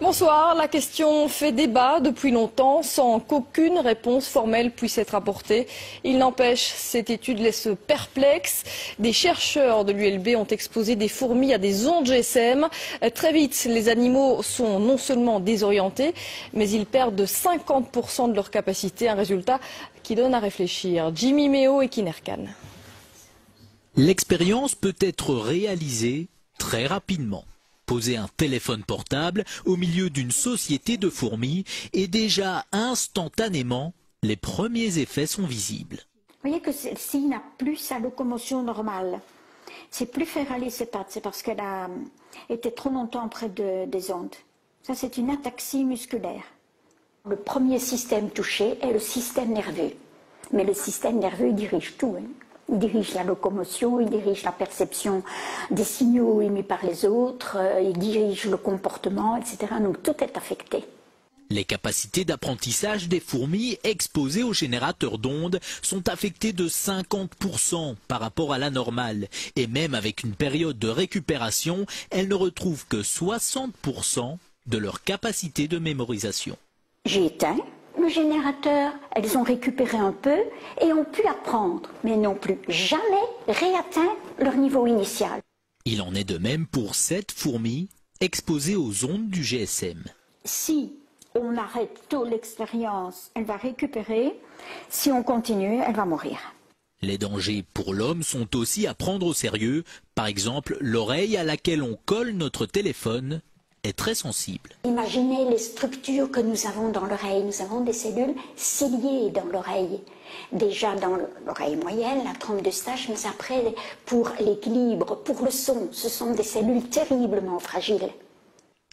Bonsoir, la question fait débat depuis longtemps sans qu'aucune réponse formelle puisse être apportée. Il n'empêche, cette étude laisse perplexe. Des chercheurs de l'ULB ont exposé des fourmis à des ondes GSM. Très vite, les animaux sont non seulement désorientés, mais ils perdent de 50% de leur capacité, un résultat qui donne à réfléchir. Jimmy Méo et Kinerkan. L'expérience peut être réalisée très rapidement. Poser un téléphone portable au milieu d'une société de fourmis et déjà instantanément, les premiers effets sont visibles. Vous voyez que celle-ci n'a plus sa locomotion normale. C'est plus faire aller ses pattes, c'est parce qu'elle a été trop longtemps près des ondes. Ça, c'est une ataxie musculaire. Le premier système touché est le système nerveux. Mais le système nerveux, il dirige tout. Il dirige la locomotion, il dirige la perception des signaux émis par les autres, il dirige le comportement, etc. Donc tout est affecté. Les capacités d'apprentissage des fourmis exposées aux générateurs d'ondes sont affectées de 50% par rapport à la normale. Et même avec une période de récupération, elles ne retrouvent que 60% de leur capacité de mémorisation. J'ai éteint le générateur, elles ont récupéré un peu et ont pu apprendre, mais n'ont plus jamais réatteint leur niveau initial. Il en est de même pour 7 fourmis exposées aux ondes du GSM. Si on arrête tôt l'expérience, elle va récupérer. Si on continue, elle va mourir. Les dangers pour l'homme sont aussi à prendre au sérieux. Par exemple, l'oreille à laquelle on colle notre téléphone est très sensible. Imaginez les structures que nous avons dans l'oreille. Nous avons des cellules ciliées dans l'oreille. Déjà dans l'oreille moyenne, la trompe d'Eustache, mais après, pour l'équilibre, pour le son, ce sont des cellules terriblement fragiles.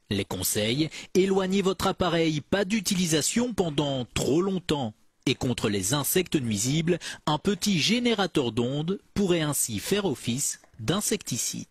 Les conseils, éloignez votre appareil, pas d'utilisation pendant trop longtemps. Et contre les insectes nuisibles, un petit générateur d'ondes pourrait ainsi faire office d'insecticide.